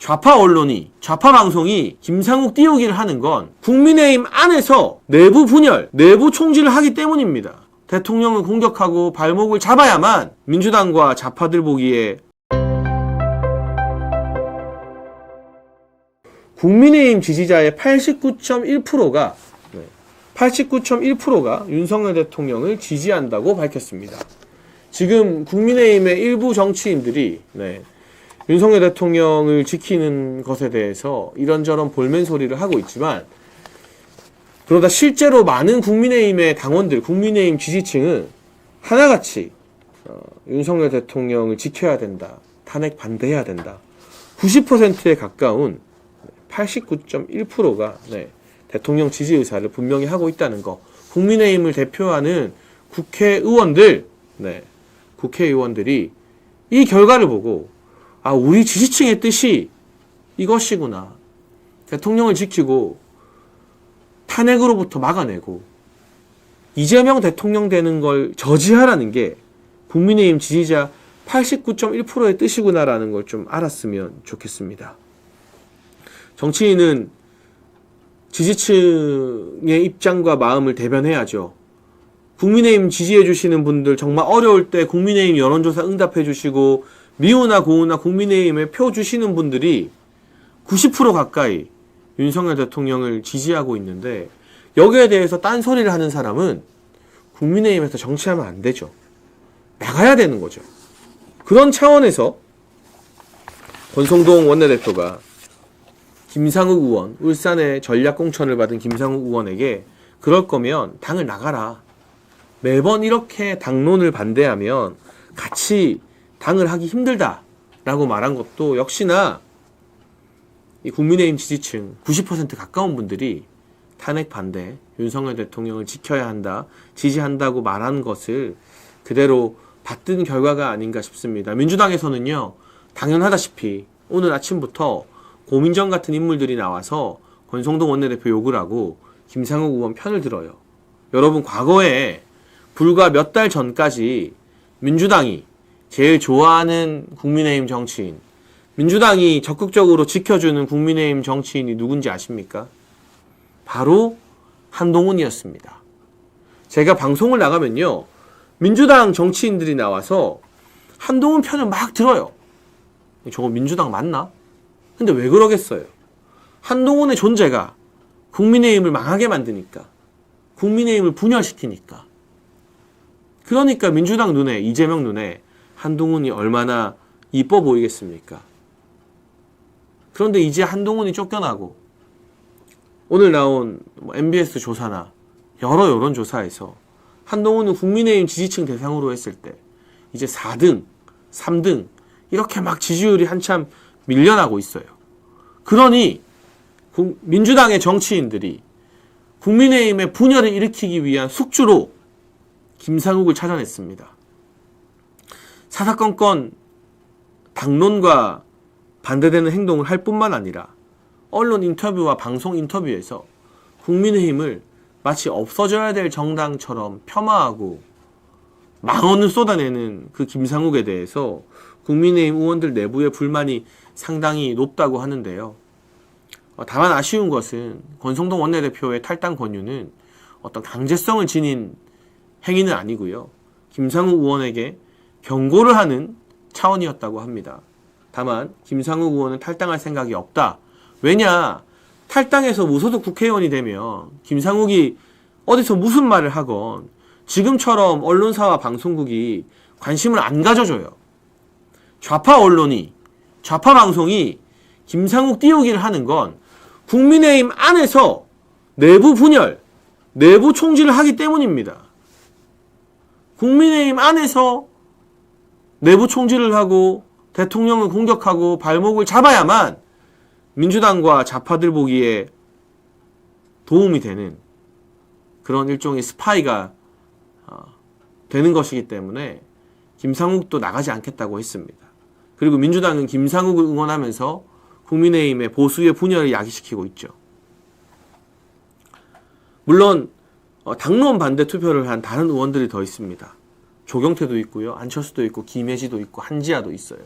좌파 언론이, 좌파 방송이 김상욱 띄우기를 하는 건 국민의힘 안에서 내부 분열, 내부 총질을 하기 때문입니다. 대통령을 공격하고 발목을 잡아야만 민주당과 좌파들 보기에 국민의힘 지지자의 89.1%가 윤석열 대통령을 지지한다고 밝혔습니다. 지금 국민의힘의 일부 정치인들이 윤석열 대통령을 지키는 것에 대해서 이런저런 볼멘 소리를 하고 있지만, 그러다 실제로 많은 국민의힘의 당원들, 국민의힘 지지층은 하나같이 윤석열 대통령을 지켜야 된다, 탄핵 반대해야 된다, 90%에 가까운 89.1%가 대통령 지지 의사를 분명히 하고 있다는 거. 국민의힘을 대표하는 국회의원들이 이 결과를 보고 우리 지지층의 뜻이 이것이구나. 대통령을 지키고 탄핵으로부터 막아내고 이재명 대통령 되는 걸 저지하라는 게 국민의힘 지지자 89.1%의 뜻이구나라는 걸 좀 알았으면 좋겠습니다. 정치인은 지지층의 입장과 마음을 대변해야죠. 국민의힘 지지해주시는 분들, 정말 어려울 때 국민의힘 여론조사 응답해주시고 미우나 고우나 국민의힘에 표 주시는 분들이 90% 가까이 윤석열 대통령을 지지하고 있는데, 여기에 대해서 딴소리를 하는 사람은 국민의힘에서 정치하면 안 되죠. 나가야 되는 거죠. 그런 차원에서 권성동 원내대표가 김상욱 의원, 울산의 전략공천을 받은 김상욱 의원에게 그럴 거면 당을 나가라. 매번 이렇게 당론을 반대하면 같이 당을 하기 힘들다라고 말한 것도 역시나 이 국민의힘 지지층 90% 가까운 분들이 탄핵 반대, 윤석열 대통령을 지켜야 한다, 지지한다고 말한 것을 그대로 받든 결과가 아닌가 싶습니다. 민주당에서는요, 당연하다시피 오늘 아침부터 고민정 같은 인물들이 나와서 권성동 원내대표 욕을 하고 김상욱 의원 편을 들어요. 여러분, 과거에 불과 몇 달 전까지 민주당이 제일 좋아하는 국민의힘 정치인, 민주당이 적극적으로 지켜주는 국민의힘 정치인이 누군지 아십니까? 바로 한동훈이었습니다. 제가 방송을 나가면요, 민주당 정치인들이 나와서 한동훈 편을 막 들어요. 저거 민주당 맞나? 근데 왜 그러겠어요? 한동훈의 존재가 국민의힘을 망하게 만드니까, 국민의힘을 분열시키니까. 그러니까 민주당 눈에, 이재명 눈에 한동훈이 얼마나 이뻐 보이겠습니까? 그런데 이제 한동훈이 쫓겨나고 오늘 나온 MBS 조사나 여러 여론조사에서 한동훈은 국민의힘 지지층 대상으로 했을 때 이제 4등, 3등 이렇게 막 지지율이 한참 밀려나고 있어요. 그러니 민주당의 정치인들이 국민의힘의 분열을 일으키기 위한 숙주로 김상욱을 찾아냈습니다. 사사건건 당론과 반대되는 행동을 할 뿐만 아니라 언론 인터뷰와 방송 인터뷰에서 국민의힘을 마치 없어져야 될 정당처럼 폄하하고 망언을 쏟아내는 그 김상욱에 대해서 국민의힘 의원들 내부의 불만이 상당히 높다고 하는데요. 다만 아쉬운 것은 권성동 원내대표의 탈당 권유는 어떤 강제성을 지닌 행위는 아니고요. 김상욱 의원에게 경고를 하는 차원이었다고 합니다. 다만 김상욱 의원은 탈당할 생각이 없다. 왜냐? 탈당해서 무소속 국회의원이 되면 김상욱이 어디서 무슨 말을 하건 지금처럼 언론사와 방송국이 관심을 안 가져줘요. 좌파 언론이, 좌파 방송이 김상욱 띄우기를 하는 건 국민의힘 안에서 내부 분열, 내부 총질을 하기 때문입니다. 국민의힘 안에서 내부 총질을 하고 대통령을 공격하고 발목을 잡아야만 민주당과 좌파들 보기에 도움이 되는 그런 일종의 스파이가 되는 것이기 때문에 김상욱도 나가지 않겠다고 했습니다. 그리고 민주당은 김상욱을 응원하면서 국민의힘의 보수의 분열을 야기시키고 있죠. 물론 당론 반대 투표를 한 다른 의원들이 더 있습니다. 조경태도 있고요, 안철수도 있고, 김혜지도 있고, 한지아도 있어요.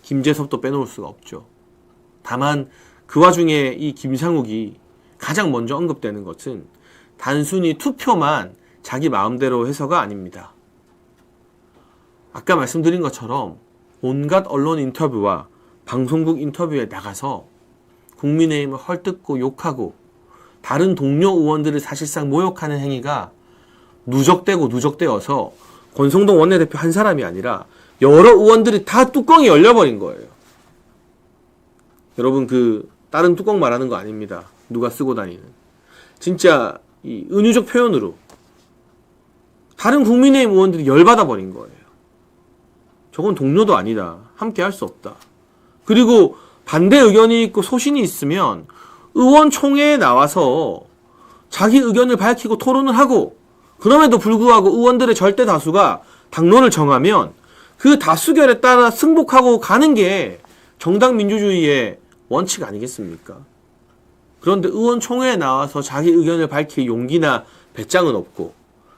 김재섭도 빼놓을 수가 없죠. 다만 그 와중에 이 김상욱이 가장 먼저 언급되는 것은 단순히 투표만 자기 마음대로 해서가 아닙니다. 아까 말씀드린 것처럼 온갖 언론 인터뷰와 방송국 인터뷰에 나가서 국민의힘을 헐뜯고 욕하고 다른 동료 의원들을 사실상 모욕하는 행위가 누적되어서 권성동 원내대표 한 사람이 아니라 여러 의원들이 다 뚜껑이 열려버린 거예요. 여러분 다른 뚜껑 말하는 거 아닙니다. 누가 쓰고 다니는. 진짜 이 은유적 표현으로 다른 국민의힘 의원들이 열받아 버린 거예요. 저건 동료도 아니다. 함께 할 수 없다. 그리고 반대 의견이 있고 소신이 있으면 의원총회에 나와서 자기 의견을 밝히고 토론을 하고 그럼에도 불구하고 의원들의 절대 다수가 당론을 정하면 그 다수결에 따라 승복하고 가는 게 정당 민주주의의 원칙 아니겠습니까? 그런데 의원총회에 나와서 자기 의견을 밝힐 용기나 배짱은 없고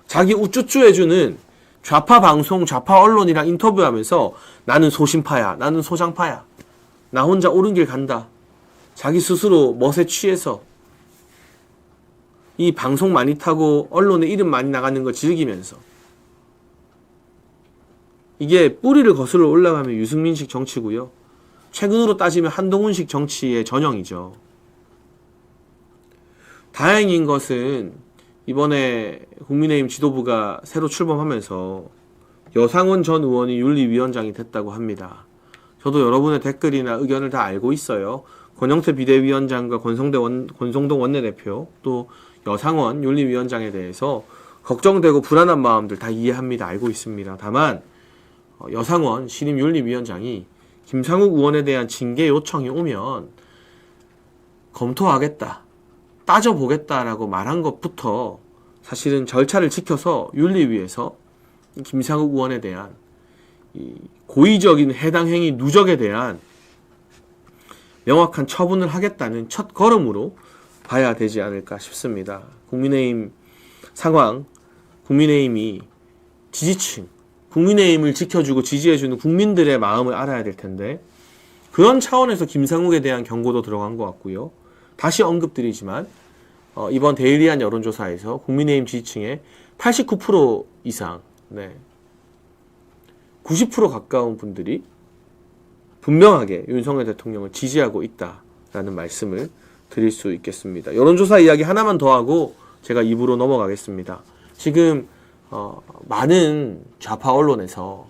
자기 우쭈쭈 해주는 좌파 방송, 좌파 언론이랑 인터뷰하면서 나는 소신파야, 나는 소장파야, 나 혼자 옳은 길 간다. 자기 스스로 멋에 취해서 이 방송 많이 타고 언론에 이름 많이 나가는 거 즐기면서 이게 뿌리를 거슬러 올라가면 유승민식 정치고요. 최근으로 따지면 한동훈식 정치의 전형이죠. 다행인 것은 이번에 국민의힘 지도부가 새로 출범하면서 여상원 전 의원이 윤리위원장이 됐다고 합니다. 저도 여러분의 댓글이나 의견을 다 알고 있어요. 권영태 비대위원장과 권성동 원내대표 또 여상원 윤리위원장에 대해서 걱정되고 불안한 마음들 다 이해합니다. 알고 있습니다. 다만 여상원 신임 윤리위원장이 김상욱 의원에 대한 징계 요청이 오면 검토하겠다, 따져보겠다라고 말한 것부터 사실은 절차를 지켜서 윤리위에서 김상욱 의원에 대한 이 고의적인 해당 행위 누적에 대한 명확한 처분을 하겠다는 첫 걸음으로 봐야 되지 않을까 싶습니다. 국민의힘 상황, 국민의힘이 지지층, 국민의힘을 지켜주고 지지해주는 국민들의 마음을 알아야 될 텐데 그런 차원에서 김상욱에 대한 경고도 들어간 것 같고요. 다시 언급드리지만 이번 데일리한 여론조사에서 국민의힘 지지층의 89% 이상, 90% 가까운 분들이 분명하게 윤석열 대통령을 지지하고 있다라는 말씀을 드릴 수 있겠습니다. 여론조사 이야기 하나만 더 하고 제가 2부로 넘어가겠습니다. 지금 많은 좌파 언론에서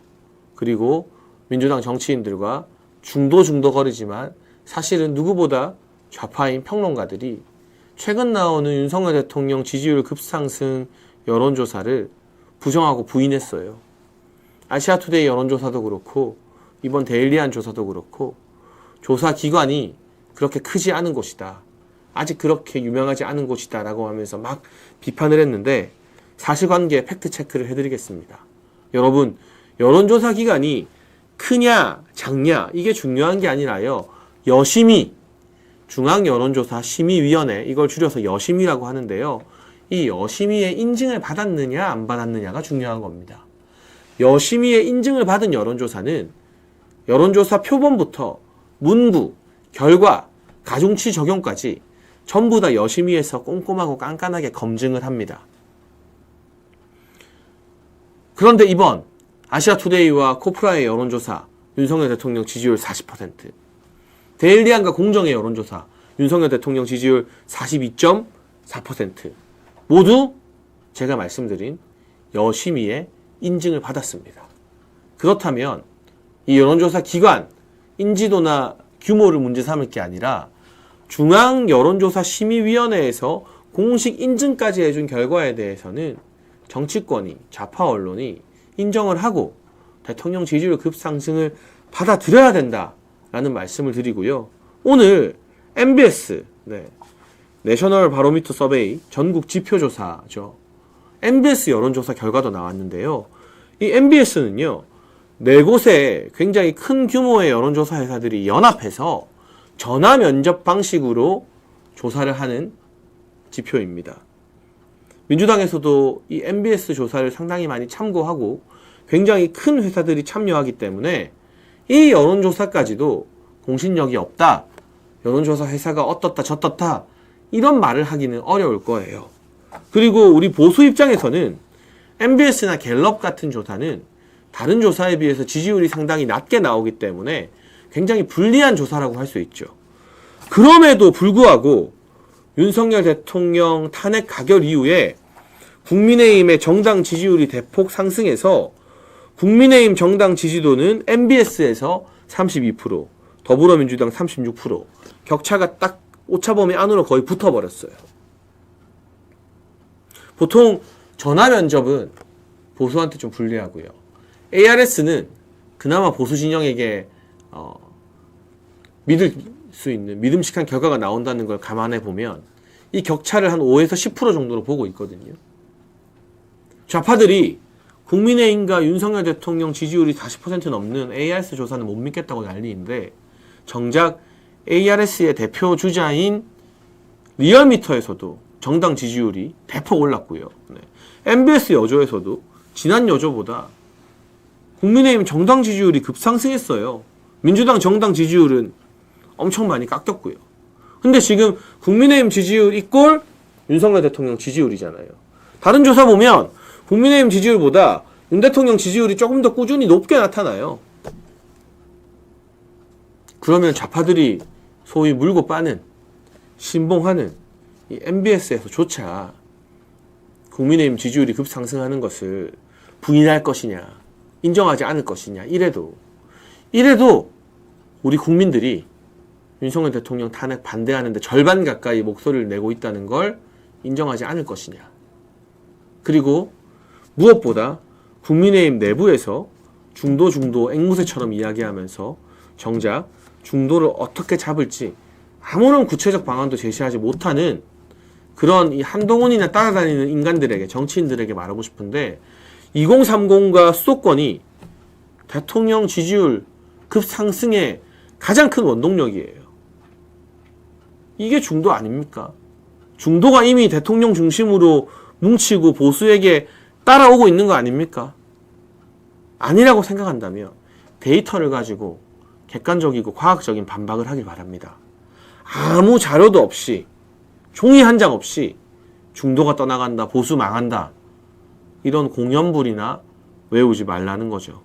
그리고 민주당 정치인들과 중도거리지만 사실은 누구보다 좌파인 평론가들이 최근 나오는 윤석열 대통령 지지율 급상승 여론조사를 부정하고 부인했어요. 아시아투데이 여론조사도 그렇고 이번 데일리한 조사도 그렇고 조사 기관이 그렇게 크지 않은 곳이다. 아직 그렇게 유명하지 않은 곳이다 라고 하면서 막 비판을 했는데 사실관계 팩트체크를 해드리겠습니다. 여러분, 여론조사 기관이 크냐 작냐 이게 중요한 게 아니라요. 여심이, 중앙여론조사심의위원회, 이걸 줄여서 여심이라고 하는데요. 이 여심의의 인증을 받았느냐 안 받았느냐가 중요한 겁니다. 여심의의 인증을 받은 여론조사는 여론조사 표본부터 문구, 결과, 가중치 적용까지 전부 다 여심의에서 꼼꼼하고 깐깐하게 검증을 합니다. 그런데 이번 아시아투데이와 코프라의 여론조사 윤석열 대통령 지지율 40%, 데일리안과 공정의 여론조사 윤석열 대통령 지지율 42.4% 모두 제가 말씀드린 여심의의 인증을 받았습니다. 그렇다면 이 여론조사 기관 인지도나 규모를 문제 삼을 게 아니라 중앙여론조사심의위원회에서 공식 인증까지 해준 결과에 대해서는 정치권이, 좌파 언론이 인정을 하고 대통령 지지율 급상승을 받아들여야 된다라는 말씀을 드리고요. 오늘 MBS, 내셔널 바로미터 서베이 전국 지표조사죠. MBS 여론조사 결과도 나왔는데요. 이 MBS는요, 4곳의 굉장히 큰 규모의 여론조사 회사들이 연합해서 전화 면접 방식으로 조사를 하는 지표입니다. 민주당에서도 이 MBS 조사를 상당히 많이 참고하고 굉장히 큰 회사들이 참여하기 때문에 이 여론조사까지도 공신력이 없다 여론조사 회사가 어떻다 저떻다 이런 말을 하기는 어려울 거예요. 그리고 우리 보수 입장에서는 MBS나 갤럽 같은 조사는 다른 조사에 비해서 지지율이 상당히 낮게 나오기 때문에 굉장히 불리한 조사라고 할 수 있죠. 그럼에도 불구하고 윤석열 대통령 탄핵 가결 이후에 국민의힘의 정당 지지율이 대폭 상승해서 국민의힘 정당 지지도는 MBS에서 32%, 더불어민주당 36%, 격차가 딱 오차범위 안으로 거의 붙어버렸어요. 보통 전화 면접은 보수한테 좀 불리하고요. ARS는 그나마 보수 진영에게 믿을 수 있는 믿음직한 결과가 나온다는 걸 감안해 보면 이 격차를 한 5에서 10% 정도로 보고 있거든요. 좌파들이 국민의힘과 윤석열 대통령 지지율이 40% 넘는 ARS 조사는 못 믿겠다고 난리인데 정작 ARS의 대표 주자인 리얼미터에서도 정당 지지율이 대폭 올랐고요. 네. MBS 여조에서도 지난 여조보다 국민의힘 정당 지지율이 급상승했어요. 민주당 정당 지지율은 엄청 많이 깎였고요. 근데 지금 국민의힘 지지율 이꼴 윤석열 대통령 지지율이잖아요. 다른 조사 보면 국민의힘 지지율보다 윤 대통령 지지율이 조금 더 꾸준히 높게 나타나요. 그러면 좌파들이 소위 물고 빠는 신봉하는 이 MBS에서조차 국민의힘 지지율이 급상승하는 것을 부인할 것이냐, 인정하지 않을 것이냐, 이래도 우리 국민들이 윤석열 대통령 탄핵 반대하는데 절반 가까이 목소리를 내고 있다는 걸 인정하지 않을 것이냐. 그리고 무엇보다 국민의힘 내부에서 중도 앵무새처럼 이야기하면서 정작 중도를 어떻게 잡을지 아무런 구체적 방안도 제시하지 못하는 그런 이 한동훈이나 따라다니는 인간들에게, 정치인들에게 말하고 싶은데 2030과 수도권이 대통령 지지율 급상승의 가장 큰 원동력이에요. 이게 중도 아닙니까? 중도가 이미 대통령 중심으로 뭉치고 보수에게 따라오고 있는 거 아닙니까? 아니라고 생각한다면 데이터를 가지고 객관적이고 과학적인 반박을 하길 바랍니다. 아무 자료도 없이, 종이 한 장 없이 중도가 떠나간다, 보수 망한다, 이런 공연불이나 외우지 말라는 거죠.